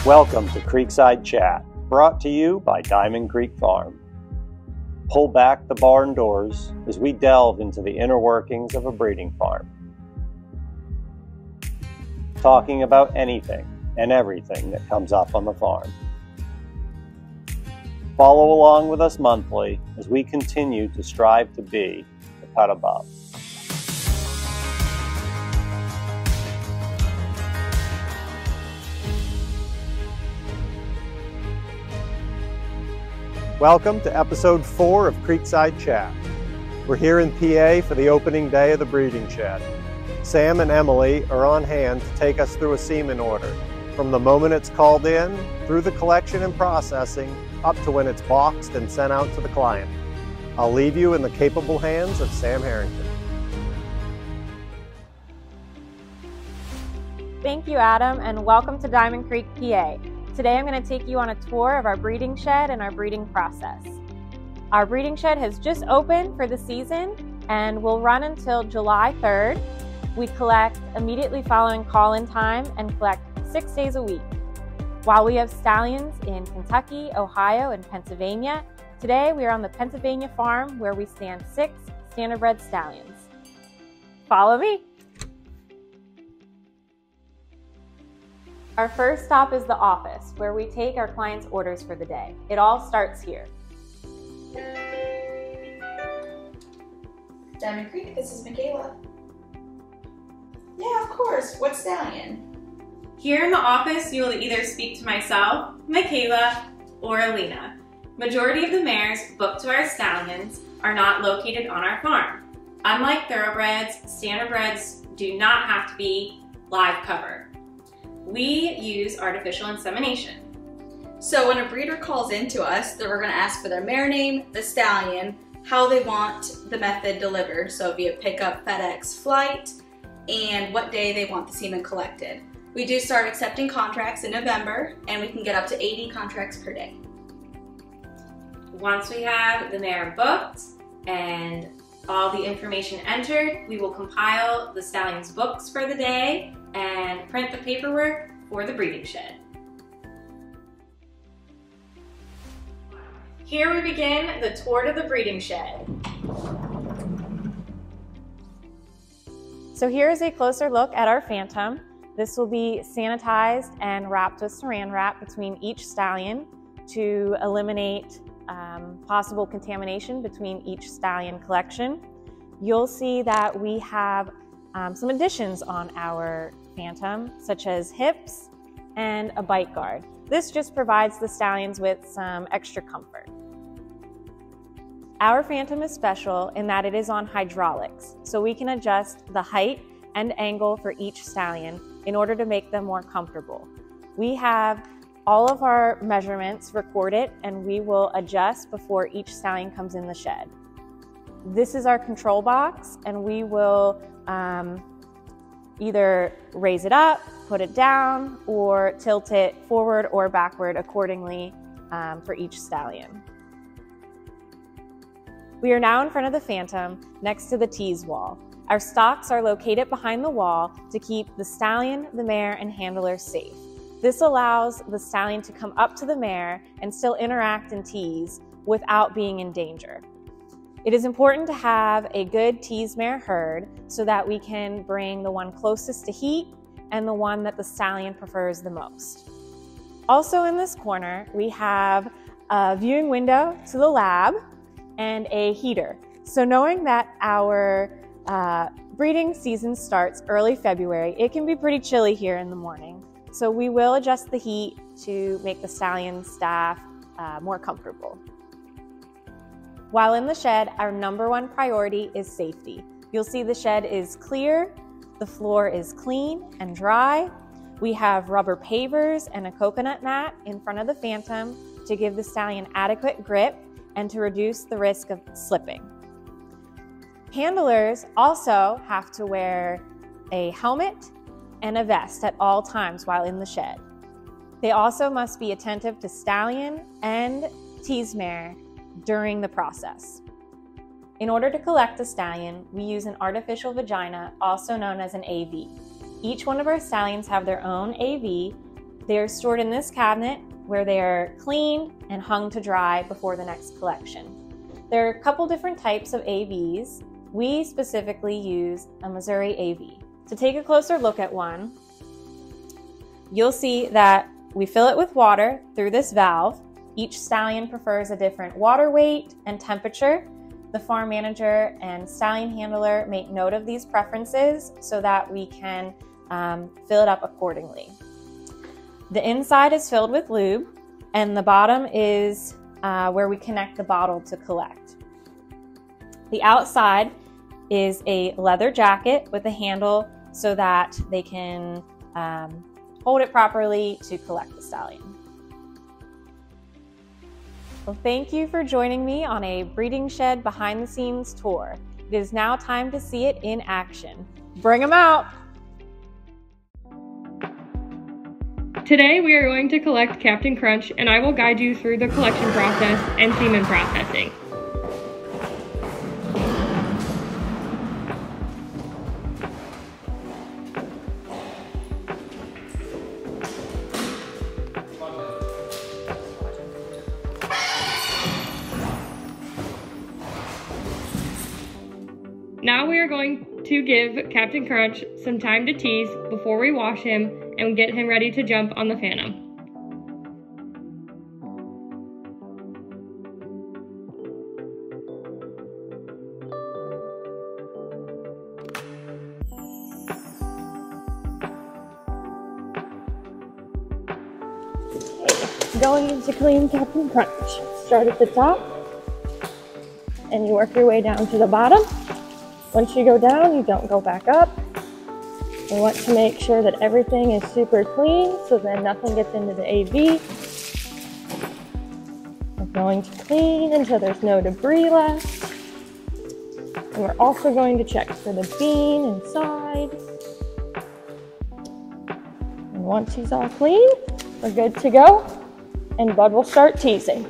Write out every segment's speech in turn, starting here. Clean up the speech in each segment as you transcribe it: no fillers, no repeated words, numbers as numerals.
Welcome to Creekside Chat, brought to you by Diamond Creek Farm. Pull back the barn doors as we delve into the inner workings of a breeding farm. Talking about anything and everything that comes up on the farm. Follow along with us monthly as we continue to strive to be the pet above. Welcome to episode 4 of Creekside Chat. We're here in PA for the opening day of the breeding shed. Sam and Emily are on hand to take us through a semen order, from the moment it's called in, through the collection and processing, up to when it's boxed and sent out to the client. I'll leave you in the capable hands of Sam Harrington. Thank you, Adam, and welcome to Diamond Creek, PA. Today I'm going to take you on a tour of our breeding shed and our breeding process. Our breeding shed has just opened for the season and will run until July 3rd. We collect immediately following call-in time and collect 6 days a week. While we have stallions in Kentucky, Ohio, and Pennsylvania, today we are on the Pennsylvania farm where we stand 6 standardbred stallions. Follow me. Our first stop is the office, where we take our clients' orders for the day. It all starts here. Diamond Creek, this is Michaela. Yeah, of course. What stallion? Here in the office, you will either speak to myself, Michaela, or Alina. Majority of the mares booked to our stallions are not located on our farm. Unlike thoroughbreds, standardbreds do not have to be live cover. We use artificial insemination. So when a breeder calls into us, we're going to ask for their mare name, the stallion, how they want the method delivered, so via pickup, FedEx, flight, and what day they want the semen collected. We do start accepting contracts in November, and we can get up to 80 contracts per day. Once we have the mare booked and all the information entered, we will compile the stallion's books for the day and print the paperwork for the breeding shed. Here we begin the tour to the breeding shed. So here is a closer look at our phantom. This will be sanitized and wrapped with saran wrap between each stallion to eliminate possible contamination between each stallion collection. You'll see that we have some additions on our phantom, such as hips and a bite guard. This just provides the stallions with some extra comfort. Our phantom is special in that it is on hydraulics, so we can adjust the height and angle for each stallion in order to make them more comfortable. We have all of our measurements recorded and we will adjust before each stallion comes in the shed. This is our control box, and we will either raise it up, put it down, or tilt it forward or backward accordingly for each stallion. We are now in front of the phantom next to the tease wall. Our stocks are located behind the wall to keep the stallion, the mare, and handler safe. This allows the stallion to come up to the mare and still interact and tease without being in danger. It is important to have a good tease mare herd so that we can bring the one closest to heat and the one that the stallion prefers the most. Also in this corner, we have a viewing window to the lab and a heater. So knowing that our breeding season starts early February, it can be pretty chilly here in the morning. So we will adjust the heat to make the stallion staff more comfortable. While in the shed, our #1 priority is safety. You'll see the shed is clear, the floor is clean and dry. We have rubber pavers and a coconut mat in front of the phantom to give the stallion adequate grip and to reduce the risk of slipping. Handlers also have to wear a helmet and a vest at all times while in the shed. They also must be attentive to stallion and tease mare during the process. In order to collect a stallion, we use an artificial vagina, also known as an AV. Each one of our stallions have their own AV They are stored in this cabinet where they are cleaned and hung to dry before the next collection. There are a couple different types of AVs. We specifically use a Missouri AV. To take a closer look at one, you'll see that we fill it with water through this valve. Each stallion prefers a different water weight and temperature. The farm manager and stallion handler make note of these preferences so that we can fill it up accordingly. The inside is filled with lube, and the bottom is where we connect the bottle to collect. The outside is a leather jacket with a handle so that they can hold it properly to collect the stallion. Well, thank you for joining me on a breeding shed behind the scenes tour. It is now time to see it in action. Bring them out! Today we are going to collect Captain Crunch, and I will guide you through the collection process and semen processing. Now we are going to give Captain Crunch some time to tease before we wash him and get him ready to jump on the Phantom. Going to clean Captain Crunch. Start at the top and you work your way down to the bottom. Once you go down, you don't go back up. We want to make sure that everything is super clean so then nothing gets into the AV. We're going to clean until there's no debris left. And we're also going to check for the bean inside. And once he's all clean, we're good to go. And Bud will start teasing.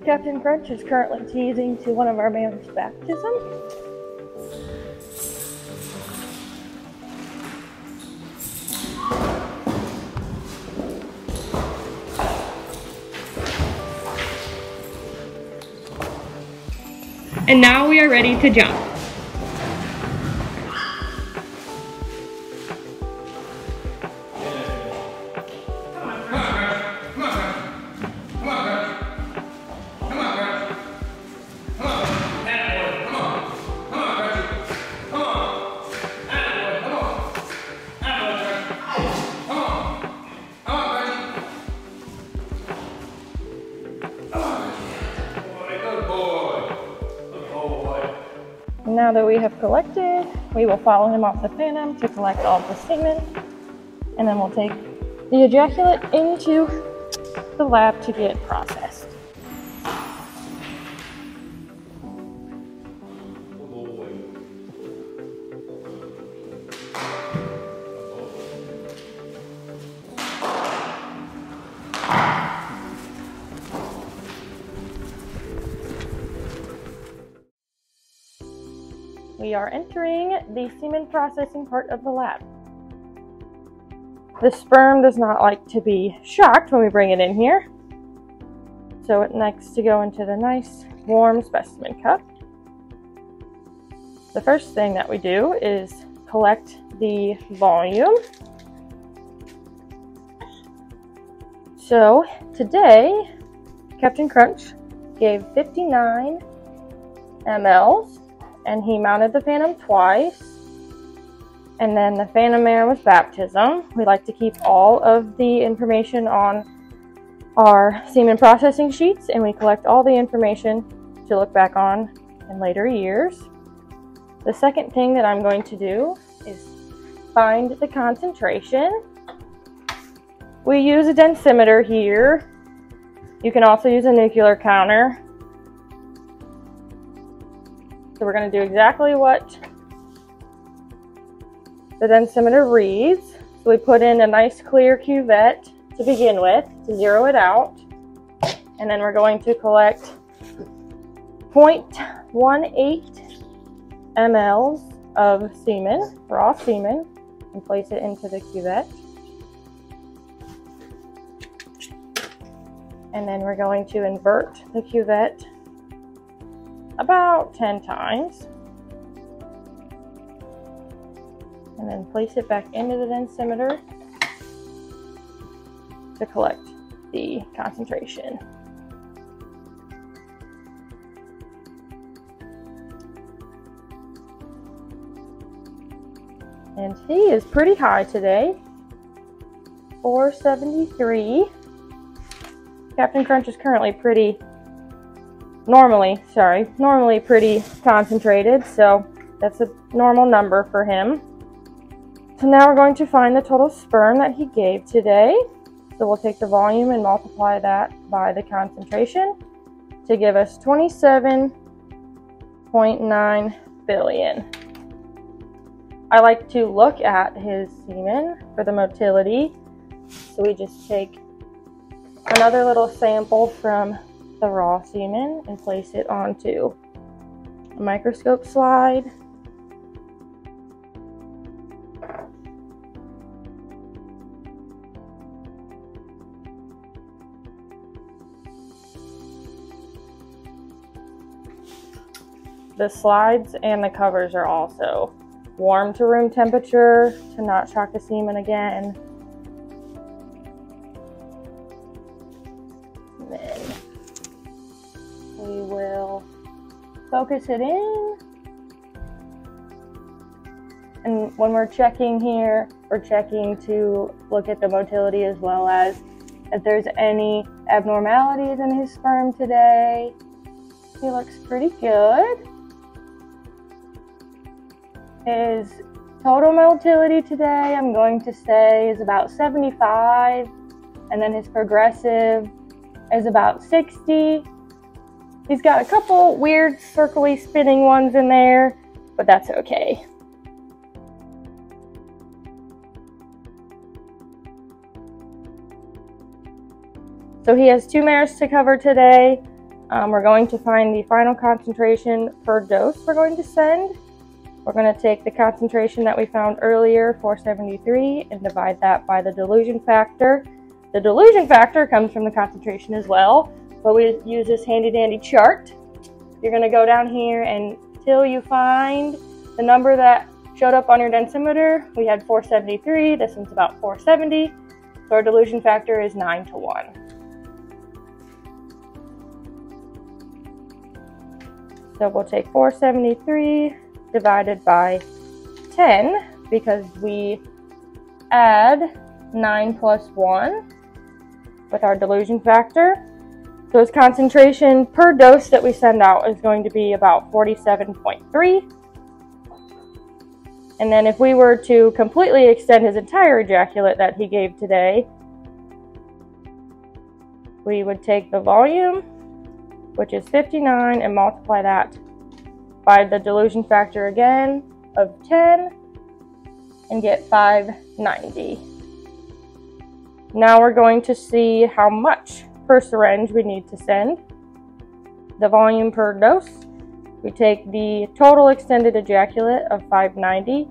Captain Crunch is currently teasing to one of our mare's baptism. And now we are ready to jump. Now that we have collected, we will follow him off the Phantom to collect all the semen, and then we'll take the ejaculate into the lab to get processed. We are entering the semen processing part of the lab. The sperm does not like to be shocked when we bring it in here, so it needs to go into the nice warm specimen cup. The first thing that we do is collect the volume. So today, Captain Crunch gave 59 mLs. And he mounted the Phantom twice. And then the Phantom mare was baptism. We like to keep all of the information on our semen processing sheets, and we collect all the information to look back on in later years. The second thing that I'm going to do is find the concentration. We use a densimeter here. You can also use a nuclear counter. So we're going to do exactly what the densimeter reads. So we put in a nice clear cuvette to begin with to zero it out. And then we're going to collect 0.18 mLs of semen, raw semen, and place it into the cuvette. And then we're going to invert the cuvette about 10 times. And then place it back into the densimeter to collect the concentration. And he is pretty high today, 473. Captain Crunch is currently normally pretty concentrated, so that's a normal number for him. So now we're going to find the total sperm that he gave today. So we'll take the volume and multiply that by the concentration to give us 27.9 billion. I like to look at his semen for the motility. So we just take another little sample from the raw semen and place it onto a microscope slide. The slides and the covers are also warm to room temperature to not shock the semen again. And then we will focus it in. And when we're checking here, we're checking to look at the motility as well as if there's any abnormalities in his sperm today. He looks pretty good. His total motility today, I'm going to say, is about 75, and then his progressive is about 60. He's got a couple weird circly spinning ones in there, but that's okay. So he has 2 mares to cover today. We're going to find the final concentration per dose we're going to send. We're going to take the concentration that we found earlier, 473, and divide that by the dilution factor. The dilution factor comes from the concentration as well, but we use this handy dandy chart. You're going to go down here until you find the number that showed up on your densimeter. We had 473, this one's about 470, so our dilution factor is 9:1. So we'll take 473 divided by 10 because we add 9 plus 1 with our dilution factor. So his concentration per dose that we send out is going to be about 47.3. And then if we were to completely extend his entire ejaculate that he gave today, we would take the volume, which is 59, and multiply that by the dilution factor again of 10 and get 590. Now we're going to see how much per syringe we need to send. The volume per dose, we take the total extended ejaculate of 590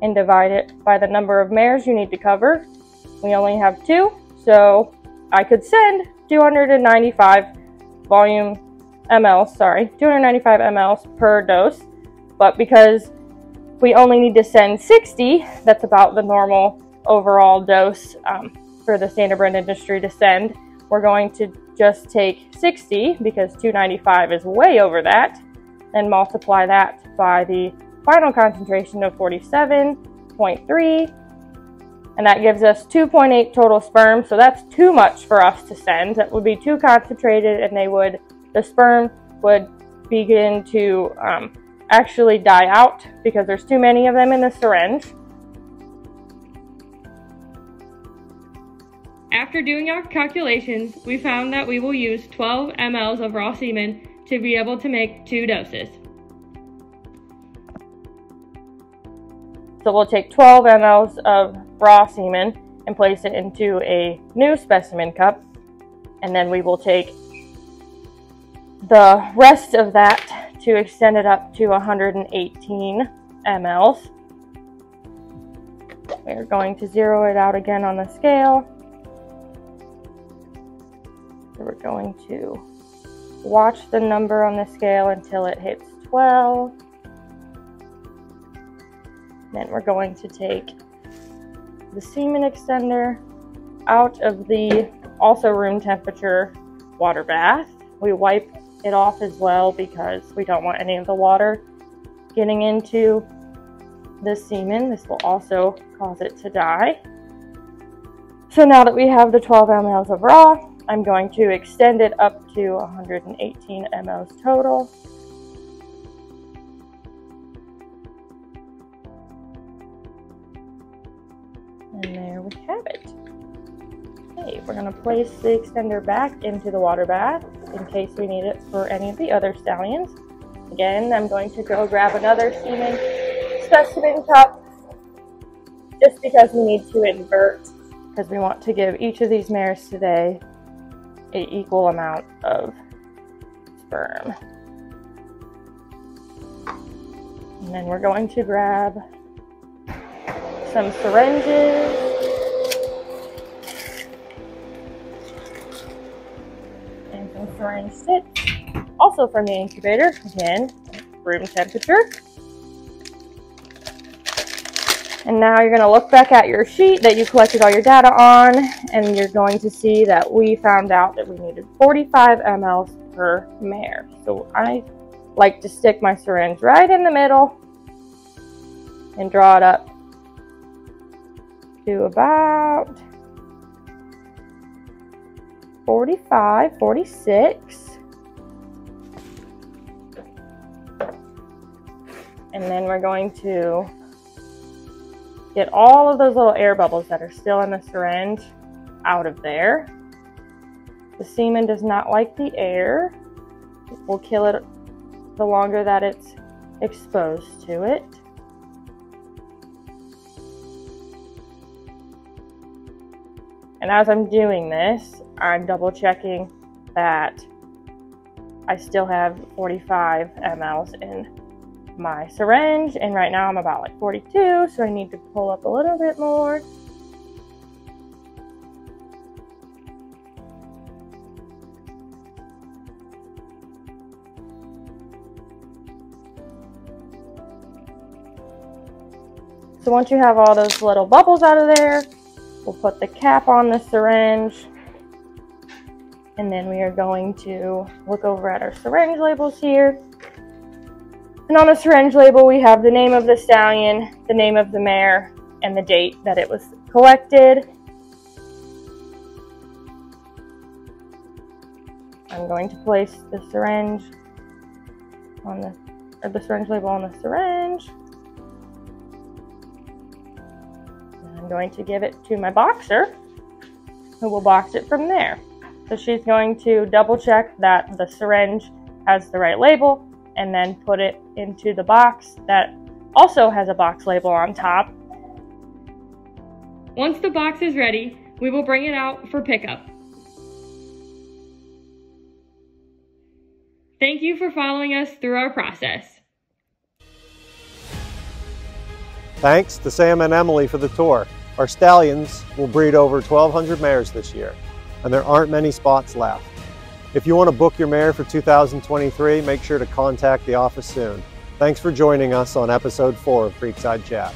and divide it by the number of mares you need to cover. We only have 2, so I could send 295 mLs per dose, but because we only need to send 60, that's about the normal overall dose for the standard brand industry to send. We're going to just take 60 because 295 is way over that, and multiply that by the final concentration of 47.3, and that gives us 2.8 total sperm. So that's too much for us to send. That would be too concentrated, and the sperm would begin to actually die out because there's too many of them in the syringe. After doing our calculations, we found that we will use 12 mLs of raw semen to be able to make 2 doses. So we'll take 12 mLs of raw semen and place it into a new specimen cup, and then we will take the rest of that to extend it up to 118 mLs. We're going to zero it out again on the scale. So we're going to watch the number on the scale until it hits 12. Then we're going to take the semen extender out of the also room temperature water bath. We wipe it off as well because we don't want any of the water getting into the semen. This will also cause it to die. So now that we have the 12 mLs of raw, I'm going to extend it up to 118 mLs total. And there we have it. Okay, we're going to place the extender back into the water bath in case we need it for any of the other stallions. Again, I'm going to go grab another semen specimen cup just because we need to invert, because we want to give each of these mares today an equal amount of sperm. And then we're going to grab some syringes and some syringe tips, also from the incubator, again, room temperature. And now you're going to look back at your sheet that you collected all your data on, and you're going to see that we found out that we needed 45 mLs per mare. So I like to stick my syringe right in the middle and draw it up to about 45, 46. And then we're going to get all of those little air bubbles that are still in the syringe out of there. The semen does not like the air. It will kill it the longer that it's exposed to it. And as I'm doing this, I'm double checking that I still have 45 mLs in my syringe, and right now I'm about like 42, so I need to pull up a little bit more. So once you have all those little bubbles out of there, we'll put the cap on the syringe, and then we are going to look over at our syringe labels here. And on the syringe label, we have the name of the stallion, the name of the mare, and the date that it was collected. I'm going to place the syringe on the syringe label on the syringe. And I'm going to give it to my boxer, who will box it from there. So she's going to double check that the syringe has the right label, and then put it into the box that also has a box label on top. Once the box is ready, we will bring it out for pickup. Thank you for following us through our process. Thanks to Sam and Emily for the tour. Our stallions will breed over 1,200 mares this year, and there aren't many spots left. If you want to book your mare for 2023, make sure to contact the office soon. Thanks for joining us on episode 4 of Creekside Chat.